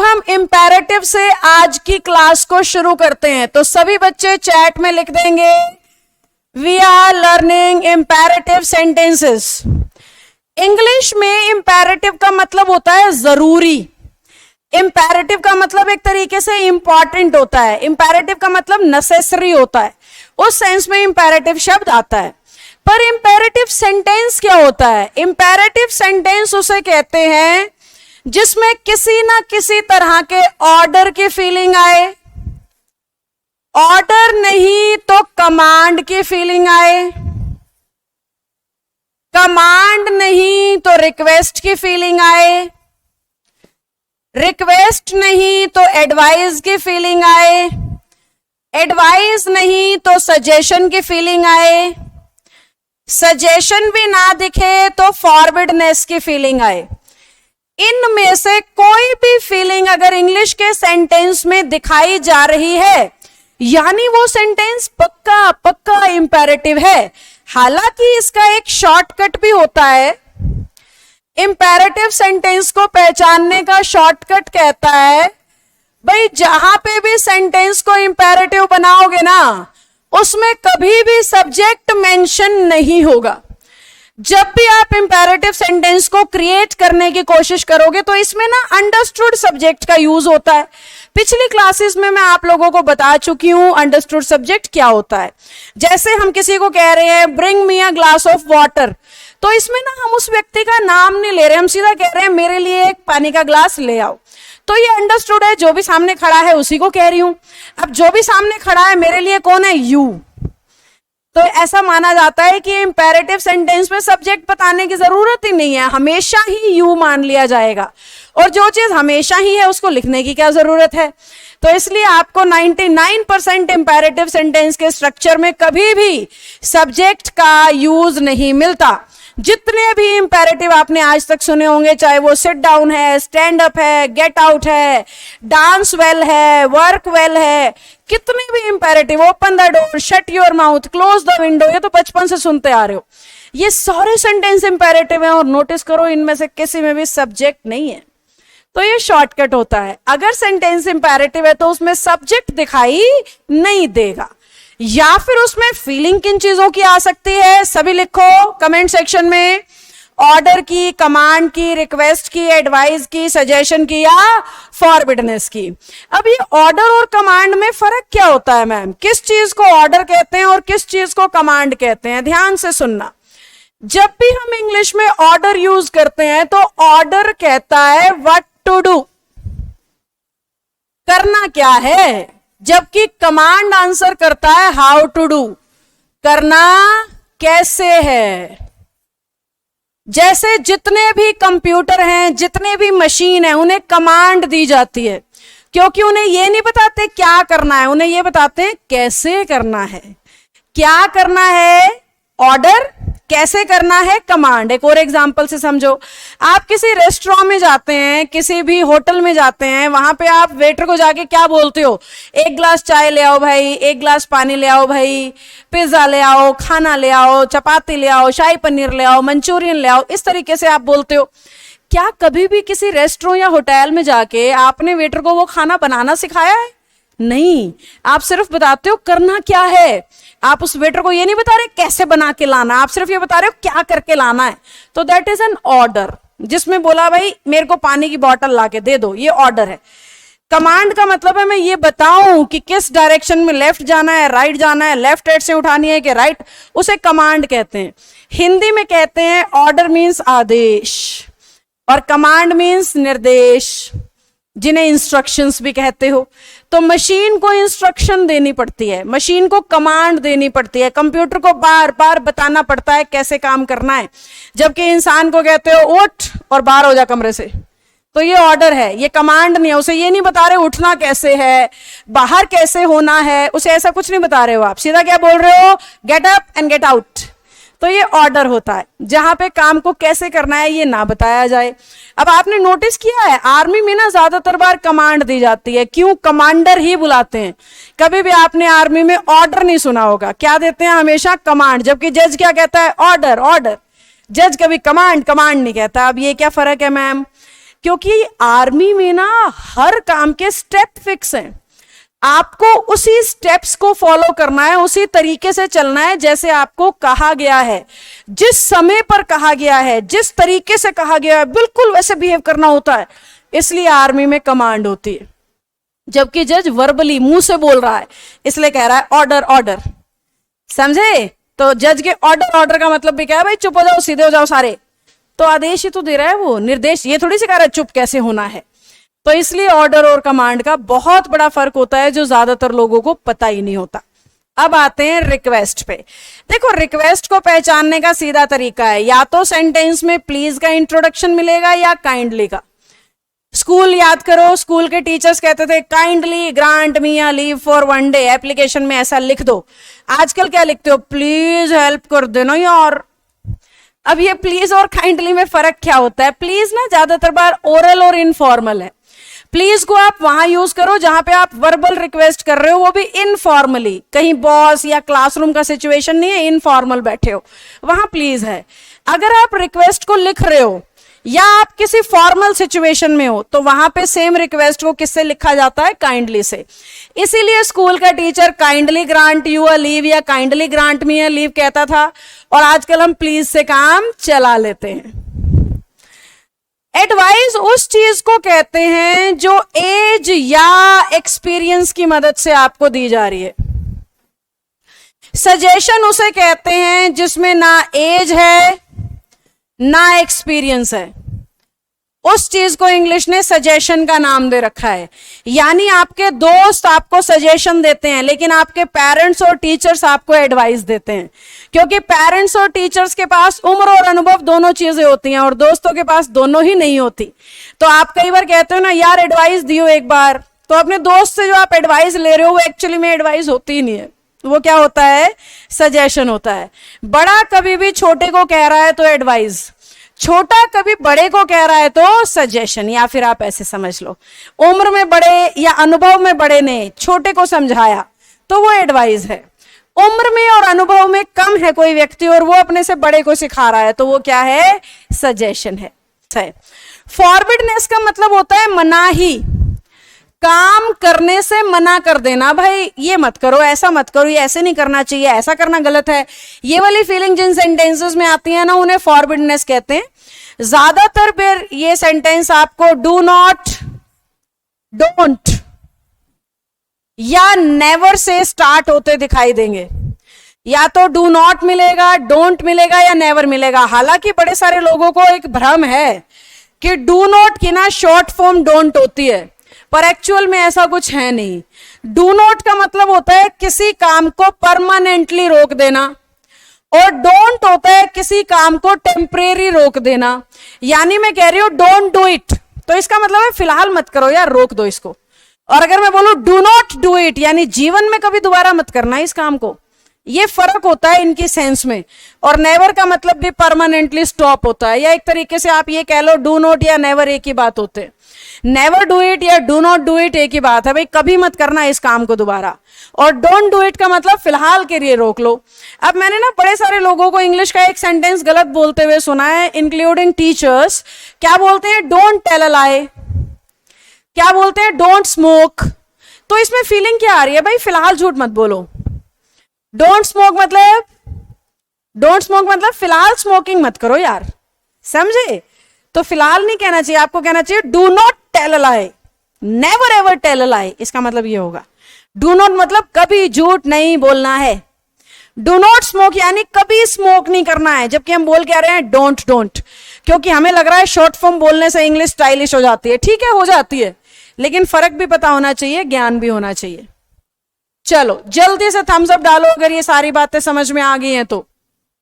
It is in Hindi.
हम इंपेरेटिव से आज की क्लास को शुरू करते हैं। तो सभी बच्चे चैट में लिख देंगे, we are learning imperative sentences. English में इंपेरेटिव का मतलब होता है जरूरी। इंपेरेटिव का मतलब एक तरीके से इंपॉर्टेंट होता है। इंपेरेटिव का मतलब नेसेसरी होता है, उस सेंस में इंपेरेटिव शब्द आता है। पर इंपेरेटिव सेंटेंस क्या होता है? इंपेरेटिव सेंटेंस उसे कहते हैं जिसमें किसी ना किसी तरह के ऑर्डर की फीलिंग आए, ऑर्डर नहीं तो कमांड की फीलिंग आए, कमांड नहीं तो रिक्वेस्ट की फीलिंग आए, रिक्वेस्ट नहीं तो एडवाइस की फीलिंग आए, एडवाइस नहीं तो सजेशन की फीलिंग आए, सजेशन भी ना दिखे तो फॉरवर्डनेस की फीलिंग आए। इनमें से कोई भी फीलिंग अगर इंग्लिश के सेंटेंस में दिखाई जा रही है, यानी वो सेंटेंस पक्का पक्का इंपेरेटिव है। हालांकि इसका एक शॉर्टकट भी होता है। इंपेरेटिव सेंटेंस को पहचानने का शॉर्टकट कहता है, भाई जहां पे भी सेंटेंस को इंपेरेटिव बनाओगे ना, उसमें कभी भी सब्जेक्ट मेंशन नहीं होगा। जब भी आप इंपेरेटिव सेंटेंस को क्रिएट करने की कोशिश करोगे तो इसमें ना अंडरस्टूड सब्जेक्ट का यूज होता है। पिछली क्लासेस में मैं आप लोगों को बता चुकी हूं अंडरस्टूड सब्जेक्ट क्या होता है। जैसे हम किसी को कह रहे हैं bring me a glass of water, तो इसमें ना हम उस व्यक्ति का नाम नहीं ले रहे, हम सीधा कह रहे हैं मेरे लिए एक पानी का ग्लास ले आओ। तो ये अंडरस्टूड है, जो भी सामने खड़ा है उसी को कह रही हूं। अब जो भी सामने खड़ा है मेरे लिए कौन है? यू। तो ऐसा माना जाता है कि इंपेरेटिव सेंटेंस में सब्जेक्ट बताने की जरूरत ही नहीं है, हमेशा ही यू मान लिया जाएगा। और जो चीज हमेशा ही है उसको लिखने की क्या जरूरत है? तो इसलिए आपको 99% इंपेरेटिव सेंटेंस के स्ट्रक्चर में कभी भी सब्जेक्ट का यूज नहीं मिलता। जितने भी इंपेरेटिव आपने आज तक सुने होंगे, चाहे वो सिट डाउन है, स्टैंड अप है, गेट आउट है, डांस वेल है, वर्क वेल है, कितने भी imperative, open the door, shut your mouth, close the window, ये तो बचपन से सुनते आ रहे हो। ये सारे सेंटेंस इंपेरेटिव हैं और नोटिस करो इनमें से किसी में भी सब्जेक्ट नहीं है। तो ये शॉर्टकट होता है। अगर सेंटेंस इंपेरेटिव है तो उसमें सब्जेक्ट दिखाई नहीं देगा, या फिर उसमें फीलिंग किन चीजों की आ सकती है? सभी लिखो कमेंट सेक्शन में, ऑर्डर की, कमांड की, रिक्वेस्ट की, एडवाइस की, सजेशन की या फॉरबिडनेस की। अब ये ऑर्डर और कमांड में फर्क क्या होता है मैम? किस चीज को ऑर्डर कहते हैं और किस चीज को कमांड कहते हैं? ध्यान से सुनना। जब भी हम इंग्लिश में ऑर्डर यूज करते हैं तो ऑर्डर कहता है व्हाट टू डू, करना क्या है, जबकि कमांड आंसर करता है हाउ टू डू, करना कैसे है। जैसे जितने भी कंप्यूटर हैं, जितने भी मशीन हैं, उन्हें कमांड दी जाती है, क्योंकि उन्हें ये नहीं बताते क्या करना है, उन्हें ये बताते हैं कैसे करना है। क्या करना है ऑर्डर, कैसे करना है कमांड। एक और एग्जांपल से समझो, आप किसी रेस्टोरेंट में जाते हैं, किसी भी होटल में जाते हैं, वहां पे आप वेटर को जाके क्या बोलते हो? एक ग्लास चाय ले आओ भाई, एक ग्लास पानी ले आओ भाई, पिज्जा ले आओ, खाना ले आओ, चपाती ले आओ, शाही पनीर ले आओ, मंचूरियन ले आओ, इस तरीके से आप बोलते हो। क्या कभी भी किसी रेस्टोरेंट या होटल में जाके आपने वेटर को वो खाना बनाना सिखाया है? नहीं, आप सिर्फ बताते हो करना क्या है। आप उस वेटर को ये नहीं बता रहे कैसे बना के लाना, आप सिर्फ ये बता रहे हो क्या करके लाना है। तो दैट इज एन ऑर्डर, जिसमें बोला भाई मेरे को पानी की बोतल ला के दे दो, ये ऑर्डर है। कमांड का मतलब है मैं ये बताऊं कि किस डायरेक्शन में लेफ्ट जाना है, राइट जाना है, लेफ्ट हैंड से उठानी है कि राइट, उसे कमांड कहते हैं। हिंदी में कहते हैं ऑर्डर मीन्स आदेश और कमांड मीन्स निर्देश, जिन्हें इंस्ट्रक्शंस भी कहते हो। तो मशीन को इंस्ट्रक्शन देनी पड़ती है, मशीन को कमांड देनी पड़ती है, कंप्यूटर को बार बार बताना पड़ता है कैसे काम करना है, जबकि इंसान को कहते हो उठ और बाहर हो जा कमरे से। तो ये ऑर्डर है, ये कमांड नहीं है। उसे ये नहीं बता रहे उठना कैसे है, बाहर कैसे होना है, उसे ऐसा कुछ नहीं बता रहे हो। आप सीधा क्या बोल रहे हो? Get up and get out. तो ये ऑर्डर होता है, जहां पे काम को कैसे करना है ये ना बताया जाए। अब आपने नोटिस किया है आर्मी में ना ज्यादातर बार कमांड दी जाती है, क्यों? कमांडर ही बुलाते हैं। कभी भी आपने आर्मी में ऑर्डर नहीं सुना होगा, क्या देते हैं? हमेशा कमांड, जबकि जज क्या कहता है? Order order. जज कभी कमांड कमांड नहीं कहता। अब ये क्या फर्क है मैम? क्योंकि आर्मी में ना हर काम के स्टेप फिक्स हैं, आपको उसी स्टेप्स को फॉलो करना है, उसी तरीके से चलना है जैसे आपको कहा गया है, जिस समय पर कहा गया है, जिस तरीके से कहा गया है, बिल्कुल वैसे बिहेव करना होता है। इसलिए आर्मी में कमांड होती है। जबकि जज वर्बली मुंह से बोल रहा है, इसलिए कह रहा है ऑर्डर ऑर्डर, समझे? तो जज के ऑर्डर ऑर्डर का मतलब भी क्या है? भाई चुप हो जाओ, सीधे हो जाओ सारे। तो आदेश ही तो दे रहा है वो, निर्देश ये थोड़ी सिखा रहा है चुप कैसे होना है। तो इसलिए ऑर्डर और कमांड का बहुत बड़ा फर्क होता है, जो ज्यादातर लोगों को पता ही नहीं होता। अब आते हैं रिक्वेस्ट पे। देखो, रिक्वेस्ट को पहचानने का सीधा तरीका है, या तो सेंटेंस में प्लीज का इंट्रोडक्शन मिलेगा या काइंडली का। स्कूल याद करो, स्कूल के टीचर्स कहते थे kindly grant me a leave for 1 day, application में ऐसा लिख दो। आजकल क्या लिखते हो? प्लीज हेल्प कर देना यार। अब ये प्लीज और काइंडली में फर्क क्या होता है? प्लीज ना ज्यादातर बार ओरल और इनफॉर्मल है। प्लीज को आप वहां यूज करो जहां पे आप वर्बल रिक्वेस्ट कर रहे हो, वो भी इनफॉर्मली, कहीं बॉस या क्लासरूम का सिचुएशन नहीं है, इनफॉर्मल बैठे हो, वहां प्लीज है। अगर आप रिक्वेस्ट को लिख रहे हो या आप किसी फॉर्मल सिचुएशन में हो, तो वहां पे सेम रिक्वेस्ट को किससे लिखा जाता है? काइंडली से। इसीलिए स्कूल का teacher kindly grant you a leave या kindly grant me a leave कहता था, और आजकल हम प्लीज से काम चला लेते हैं। एडवाइस उस चीज को कहते हैं जो एज या एक्सपीरियंस की मदद से आपको दी जा रही है। सजेशन उसे कहते हैं जिसमें ना एज है ना एक्सपीरियंस है। उस चीज को इंग्लिश ने सजेशन का नाम दे रखा है। यानी आपके दोस्त आपको सजेशन देते हैं, लेकिन आपके पेरेंट्स और टीचर्स आपको एडवाइस देते हैं, क्योंकि पेरेंट्स और टीचर्स के पास उम्र और अनुभव दोनों चीजें होती हैं, और दोस्तों के पास दोनों ही नहीं होती। तो आप कई बार कहते हो ना यार एडवाइस दियो एक बार, तो अपने दोस्त से जो आप एडवाइस ले रहे हो वो एक्चुअली में एडवाइस होती ही नहीं है, वो क्या होता है? सजेशन होता है। बड़ा कभी भी छोटे को कह रहा है तो एडवाइस, छोटा कभी बड़े को कह रहा है तो सजेशन, या फिर आप ऐसे समझ लो उम्र में बड़े या अनुभव में बड़े ने छोटे को समझाया तो वो एडवाइस है। उम्र में और अनुभव में कम है कोई व्यक्ति और वो अपने से बड़े को सिखा रहा है तो वो क्या है? सजेशन है। फॉरबिडनेस का मतलब होता है मनाही, काम करने से मना कर देना, भाई ये मत करो, ऐसा मत करो, ये ऐसे नहीं करना चाहिए, ऐसा करना गलत है। ये वाली फीलिंग जिन सेंटेंसेस में आती है ना, उन्हें फॉरबिडनेस कहते हैं। ज्यादातर फिर ये सेंटेंस आपको डू नॉट, डोंट या नेवर से स्टार्ट होते दिखाई देंगे। या तो डू नॉट मिलेगा, डोंट मिलेगा या नेवर मिलेगा। हालांकि बड़े सारे लोगों को एक भ्रम है कि डू नॉट की ना शॉर्ट फॉर्म डोंट होती है, पर एक्चुअल में ऐसा कुछ है नहीं। डू नॉट का मतलब होता है किसी काम को परमानेंटली रोक देना, और डोंट होता है किसी काम को टेम्परेरी रोक देना। यानी मैं कह रही हूं डोंट डू इट, तो इसका मतलब है फिलहाल मत करो यार, रोक दो इसको। और अगर मैं बोलूं डू नॉट डू इट, यानी जीवन में कभी दोबारा मत करना इस काम को, ये फर्क होता है इनकी सेंस में। और नेवर का मतलब भी परमानेंटली स्टॉप होता है, या एक तरीके से आप ये कह लो डू नॉट या नेवर एक ही बात होते हैं। नेवर डू इट या डू नॉट डू इट एक ही बात है, भाई कभी मत करना इस काम को दोबारा। और डोंट डू इट का मतलब फिलहाल के लिए रोक लो। अब मैंने ना बड़े सारे लोगों को इंग्लिश का एक सेंटेंस गलत बोलते हुए सुना है, इंक्लूडिंग टीचर्स। क्या बोलते हैं? डोंट टेल अ लाई। क्या बोलते हैं? Don't smoke. तो इसमें फीलिंग क्या आ रही है? भाई फिलहाल झूठ मत बोलो। डोंट स्मोक मतलब फिलहाल स्मोकिंग मत करो यार, समझे? तो फिलहाल नहीं कहना चाहिए, आपको कहना चाहिए do not tell a lie, never ever tell a lie. इसका मतलब ये होगा। डू नॉट मतलब कभी झूठ नहीं बोलना है। डू नॉट स्मोक यानी कभी स्मोक नहीं करना है, जबकि हम बोल क्या रहे हैं? डोंट डोंट, क्योंकि हमें लग रहा है शॉर्ट फॉर्म बोलने से इंग्लिश स्टाइलिश हो जाती है। ठीक है, हो जाती है, लेकिन फर्क भी पता होना चाहिए, ज्ञान भी होना चाहिए। चलो जल्दी से थम्स अप डालो अगर ये सारी बातें समझ में आ गई हैं तो।